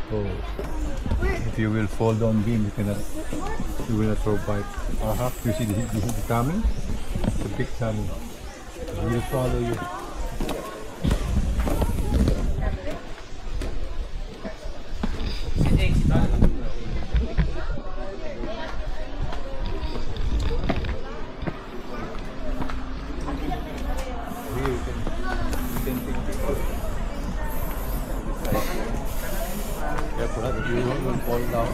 So if you will fall down beam, you will not survive. You see the salmon? It's a big salmon. It will follow you. Careful, you won't fall down.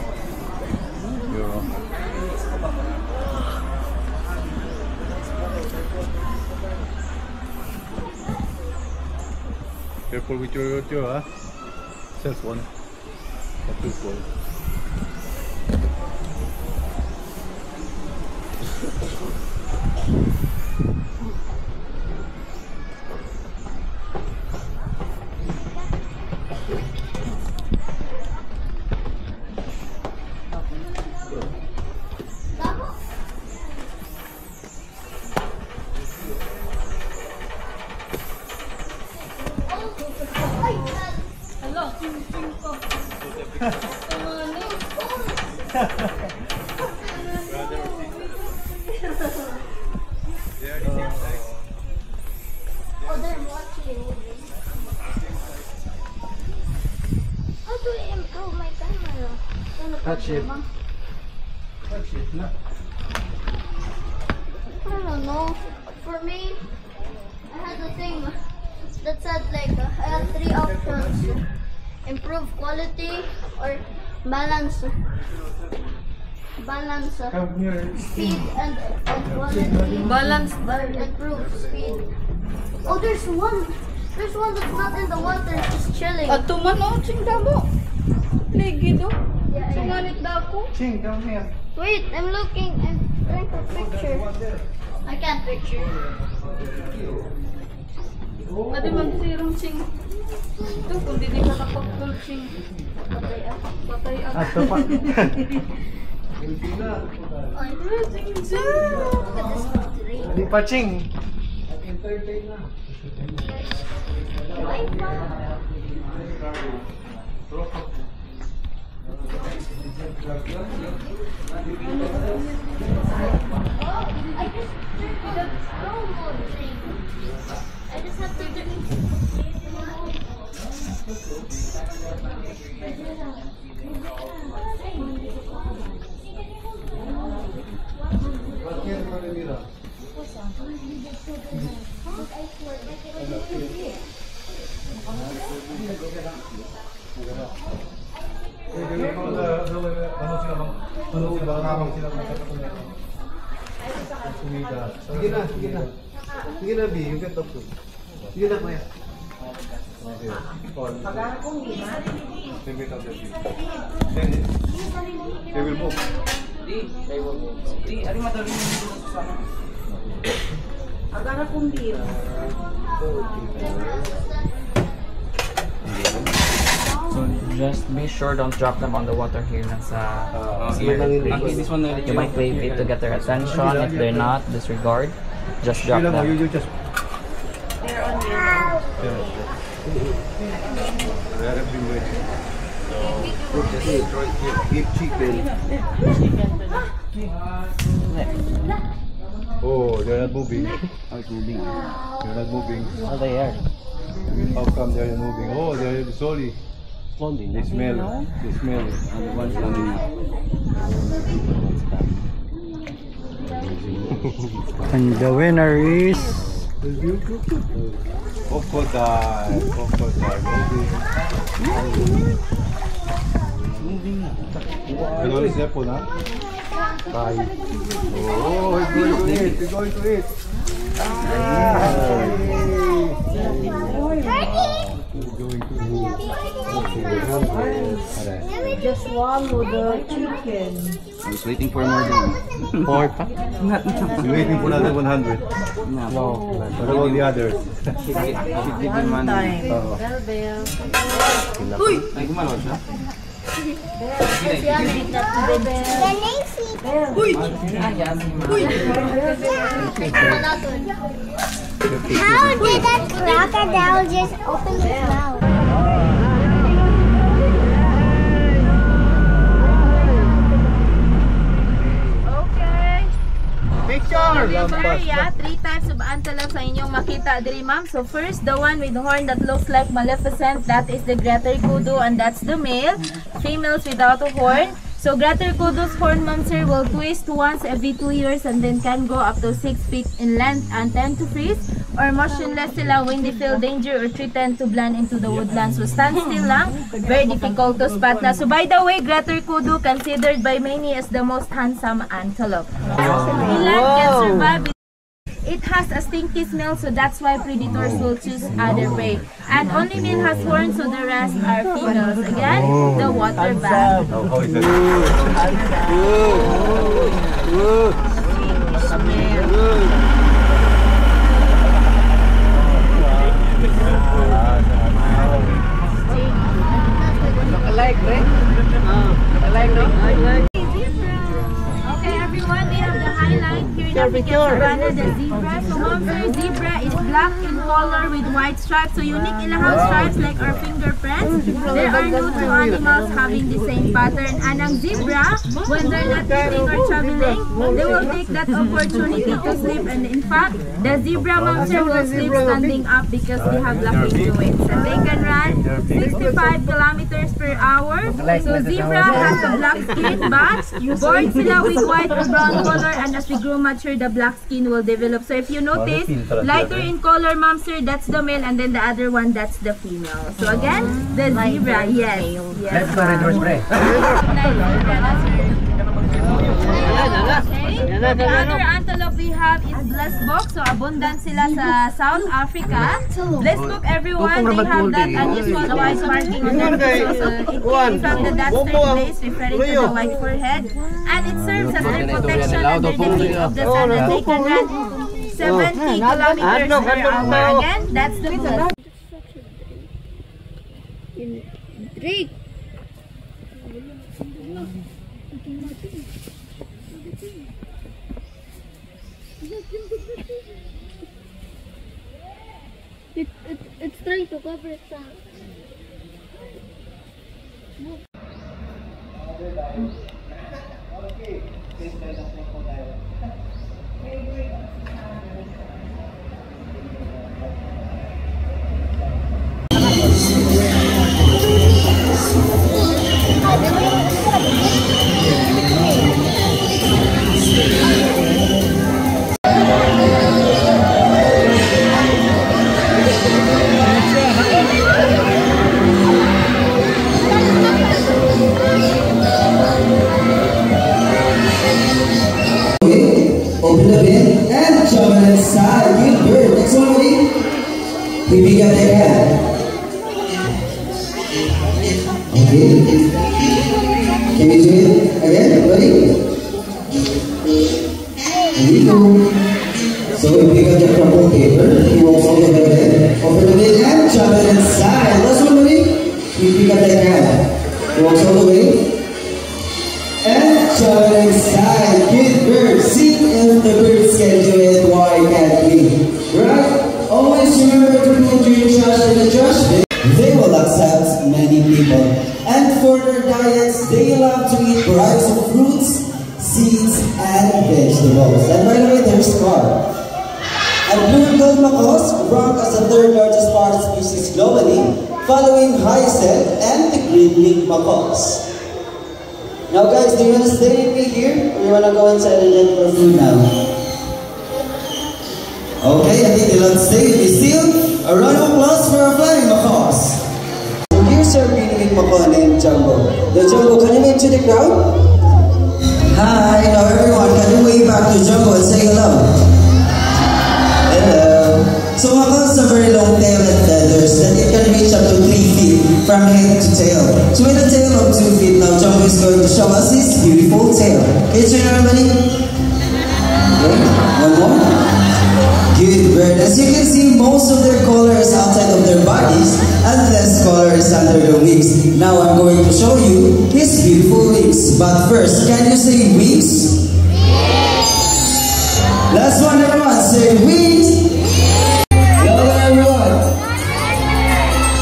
Careful with your just one, not too full. Oh, they're watching. How do I improve my camera? Touch it. Touch it, no? I don't know. For me, I had a thing that said like I had 3 options: improve quality or balance. Come here. Speed and quality. Balance. Improve speed. Oh, there's one. There's one that's not in the water. It's just chilling. Ato man o, ching damo. Legi do. Yeah, Singalit na ako. Ching, come here. Wait, I'm looking. I'm trying to picture. I can't picture. Pwede magsirong ching. Ito, kung di ka kapag ching. Patay ah. Patay ako. Ito pa. Ching, ching. Look at this tree. Di pa, Ching. I just did the promo thing. I just have to Sige na, sige na. Sige na, B. You can talk to. Sige na, kuya. Pagkara kong lima. Then they will move. Di, ari madali mo dito sa sana. Agara kong beer. So just be sure don't drop them on the water here lang sa Okay, this one you might wave it to get their attention. If they're not, disregard. Just drop You them. just. They're on yellow. They have been waiting. Keep chicken. Oh, they're not moving. Oh, it's moving. They're not moving. Oh, they are. How come they're not moving? Oh, they're slowly. They smell. They smell. And the one's coming now. And the winner is... Crocodile. Crocodile. Moving na. You know this apple, huh? Bye. Oh, he's going to eat. He's going to eat. Just swallow the chicken. I was waiting for more than 4 pa. He's waiting for another 100. No. What about the others? Should give him one. Oh. Bell, bell. Uy! Ay, gumalaw siya. Uy! Ah, yan. How did that crocodile just open his mouth? area, 3 types of antelope sa inyong makita diri, ma'am. So first, the one with horn that looks like Maleficent, that is the Greater Kudu, and that's the male. Females without a horn. So Greater Kudu's horn, ma'am sir, will twist once every 2 years and then can go up to 6 feet in length and tend to freeze or motionless sila when they feel danger or threatened to blend into the woodland. So stand still lang, very difficult to spot na. So by the way, Greater Kudu considered by many as the most handsome antelope. Inland can survive. It has a stinky smell, so that's why predators will choose other prey. And only male has horns, so the rest are females. Again, the water bat. How is that? Okay, everyone, we have the highlight here in African Savannah, the zebra. So, ma'am sir, zebra is black in color with white stripes. So, unique ilahang stripes like our fingerprints. There are no two animals having the same pattern. And ang zebra, when they're not eating or traveling, they will take that opportunity to sleep. And in fact, the zebra, ma'am sir, will sleep standing up because they have lacking fluids. And they can run 65 kilometers per hour. So, zebra has a black skin, but born sila with white or brown color, and as we grow mature, the black skin will develop. So if you notice, lighter in color, ma'am sir, that's the male, and then the other one, that's the female. So again, the zebra, yes. Yes. Okay. The other antelope we have is Blessbok. So abundant sila sa South Africa. Blessbok, everyone, they have that unusual white marking on their nose. So it came from the Dutch place, referring to the white forehead. And it serves as their protection under the heat of the sun. And they can run 70 kilometers per hour. Again, that's the Blessbok. Drake. It's trying to cover its up. Open the bin and jump inside. Good bird. Next one, ready? We got their hand. Okay. Can we do it again? Ready? Here we go. So we pick up the crumpled paper. He walks over the bed. Open the bin and jump inside. Last one, ready? We pick up the hand. He walks all the way. And jump inside. Good bird. See if the birds can do it, why can't we? Right? Always remember to put your trust in the trash bin. They will accept many people. And for their diets, they love to eat varieties of fruits, seeds, and vegetables. And by the way, there's carp. And blue-billed macaws rank as the third largest parrot species globally, following hyacinth and the green-winged macaws. Now guys, do you want to stay with me here or you want to go inside and get more food now? Okay, I think you'll stay with me still. A round of applause for our flying macaws. So here's our green-winged macaw named Jumbo. The Jumbo, can you wave to the crowd? Hi, now everyone, can you wave back to Jumbo and say hello? Hello. So macaws have very long tail and feathers that it can reach up to 3 feet from head to tail. So with a tail of 2 feet, now Jumbo is going to show us his beautiful tail. Can you turn around, buddy? Okay, one more. Good bird. As you can see, most of their color is outside of their bodies and less color is under their wings. Now I'm going to show you his beautiful wings. But first, can you say wings? Last one, everyone. Say wings.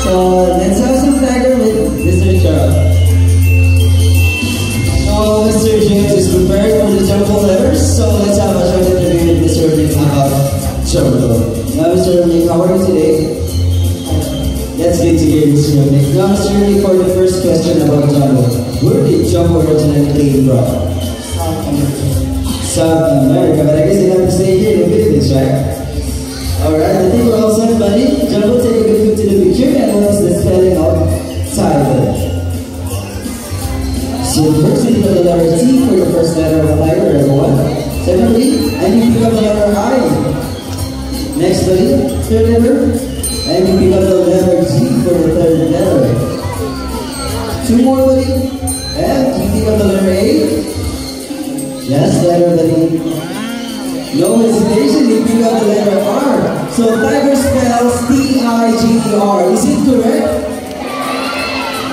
So let's have some flagger with Mr. Charles. So Mr. James is prepared for the jumbo letters. So let's have a short interview with Mr. James. first question about Jumbo. Where did Jumbo originally came from? South America, but I guess you have to stay here in the Philippines, right? Alright, I think we're all set, buddy. Jumbo, take a good look to the picture and what is the spelling of title? So first we put the letter T for the first letter of title, everyone. Secondly, and you pick up the letter I. Next, buddy, third letter. And you pick up the letter G for the third letter. Two more, buddy. And you pick up the letter A. Last letter, buddy. No hesitation, you pick up the letter R. So tiger spells T-I-G-E-R. Is it correct?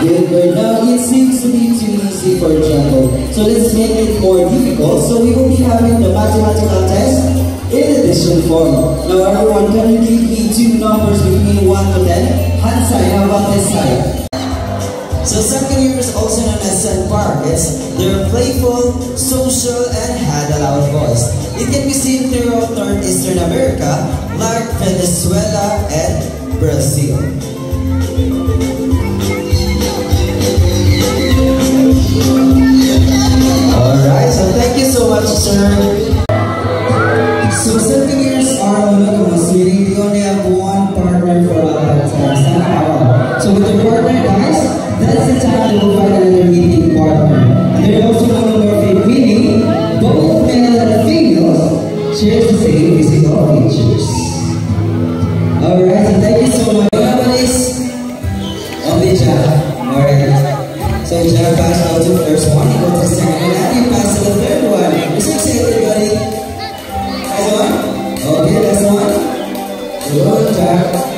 Good, but now it seems to be too easy for Jumbo. So let's make it more difficult. So we will be having the mathematical test in addition form. Now everyone, can you give me two numbers between 1 to 10? Hand side, how about this side? So second years, also known as San Parques, they're playful, social, and had a loud voice. It can be seen throughout northeastern America, like Venezuela and Brazil. Alright, so thank you so much, sir. So 7 years are monogamous, meaning they only have one partner for all that time. So with your partner, guys, that's the time they will find another meeting partner. They're also monomorphic, meaning both male and females share the same physical features. Alright, so thank you so much. Everybody's on the job. Alright. So Jack passed out to the first one, you go to the second one, and you pass to the third one. Is that safe, everybody? Last one? Okay, last one. Good, Jack.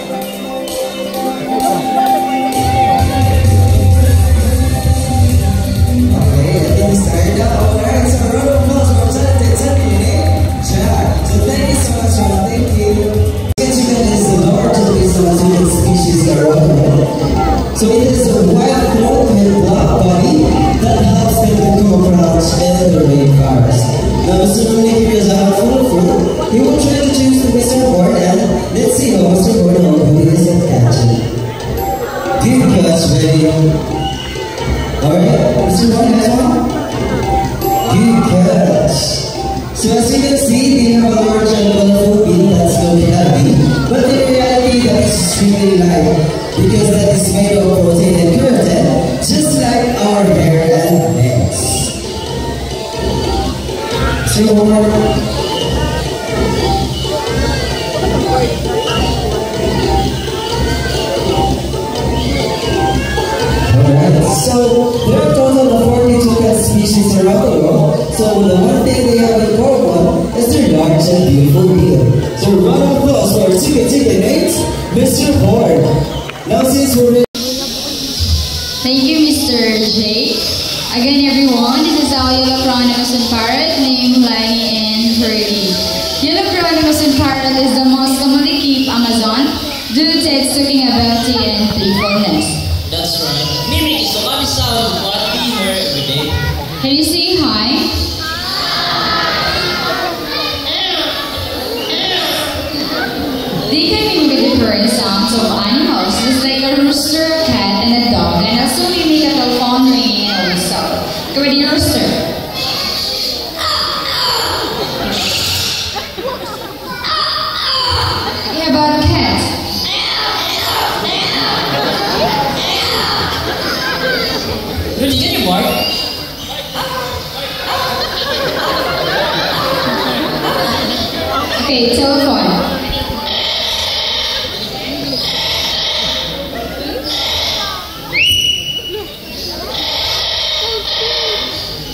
So it is a wild throat and black body that helps them to camouflage in the rainforest. Now Mr. Dominic is out full of food. He will try to choose the Mr. Board and let's see how Mr. Board will do this at catching. Good catch, baby. Alright, Mr. Board has one. Good catch. So as you can see, they have a large and colorful beak that's very heavy, but in reality that is extremely light. Because that is made of protein and keratin, just like our hair and legs. So, alright, so there are a total of 42 cat species around the world. So the one thing they have in common is their large and beautiful bill. So round of applause for our chicken mates, Mr. Board. Now since we're ready. Thank you, Mr. J. Again, everyone, this is our yellow chronicles and parrot named Lani and Hurley. Yellow chronicles and parrot is the most commonly kept Amazon due to its looking ability and playfulness. That's right. Mimic is the lovely sound of what we hear every day. Can you say hi? They can mimic different sounds of animals, just like a rooster, a cat, and a dog, and also mimic a telephone ringing and a whistle. Go with the rooster. How about a cat? Really, can you bark? Okay, telephone.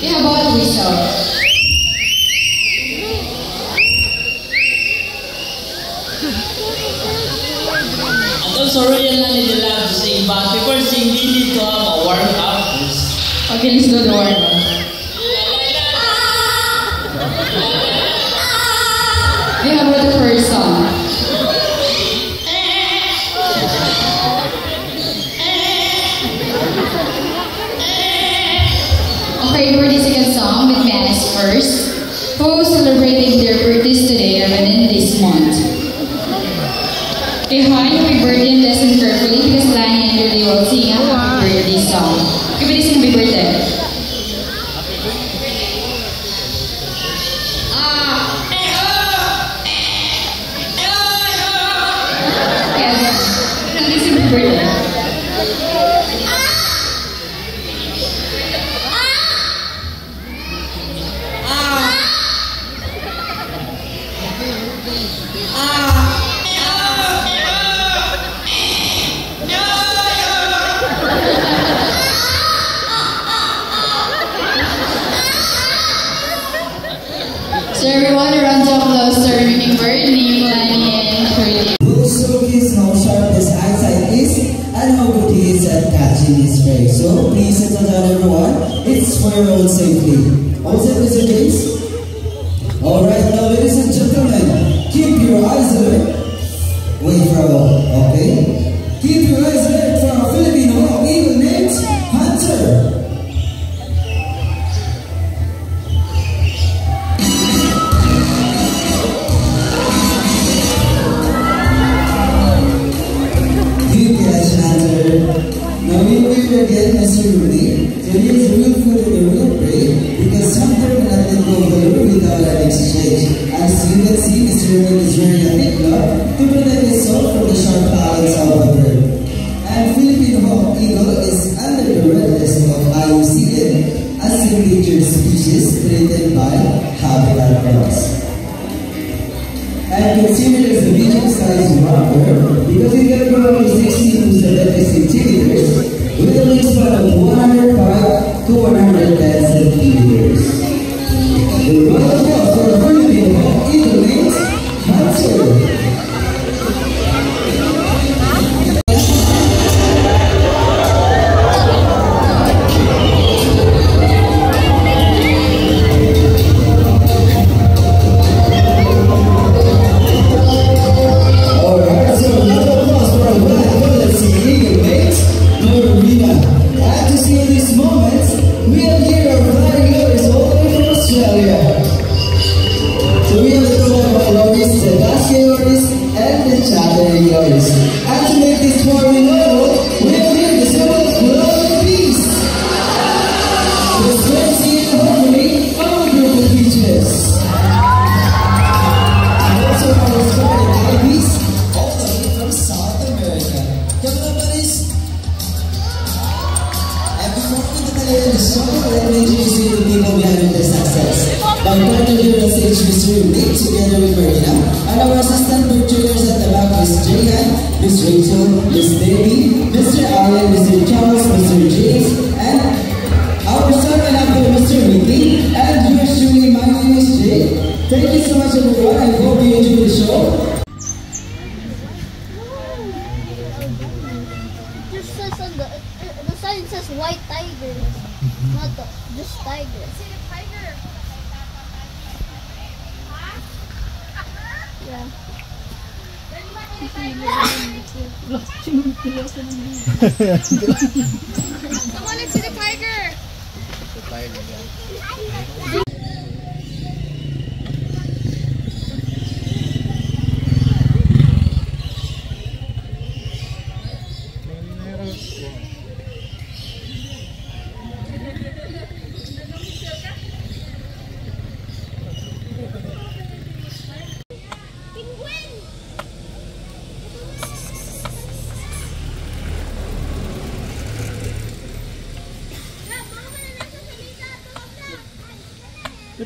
How about whistle? I'm sorry, Lani, they love to sing, but before singing, we need to have a warm-up. Okay, let's do the warm-up. How about the first song? Okay, for the second song with Manis first, who is celebrating their birthdays today or within this month. Okay, hi, happy birthday and listen carefully because Lani and reminder they will sing a happy birthday song. Everybody sing happy birthday. So everyone, a round of applause to our winning bird, named Lani and Curly. Will showcase how sharp his eyesight is and how good he is at catching his prey. So please settle down everyone. It's for your own safety. All set, Mr. James? Alright, now ladies and gentlemen, keep your eyes alert. Wait for a while, okay? Keep your eyes alert for our Filipino eagle named Hunter. Now we will again Mr. Rudy. So he is real food in the real prey because Hunter will not let go of the lure without an exchange. As you can see, Mr. Rudy is wearing a thick glove to protect his soul from the sharp talons of the bird. And Philippine Hawk Eagle is under the red list of IUCN as endangered species threatened by habitat loss. And considered as a medium-sized robber because it can grow up to 60 to 70 centimeters with a wingspan of 105 to 110 centimeters. The round of applause for the Filipino Hawk Eagle named Hunter. Together with Marina, and our assistant portraitors at the back is Jayan, Miss Rachel, Miss Debbie, Mr. Allen, Mr. Charles, Mr. James, and our son and actor, Mr. Mickey, and yours truly, my name is Jay. Thank you so much everyone, I hope you enjoy the show. Just says on the sign says white tiger, not just tiger. Yeah. Come on, let's see the tiger.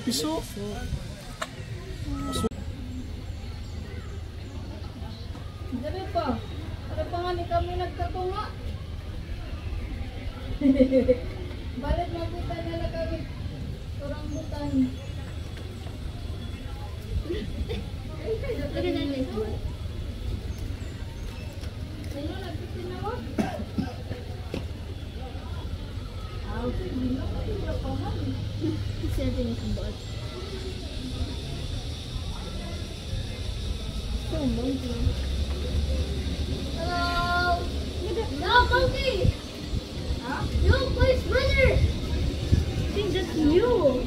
Piso. Dali pa. Para pa nga ni kami nagkatunga. Balik mabutan na lang kami. Turang butan. Look at that next one. Sino nagpitin na mo? Hello. No, monkey. Huh? You place winner. I think that's you.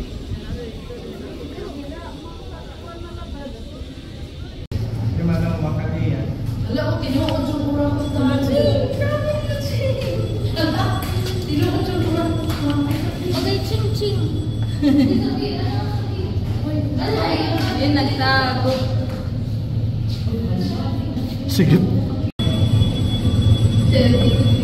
Gimana makan dia? Alam ko, kinuha ko yung urang ko tayo. Okay, ching-ching. Yun, nagtago. Sige. Sige.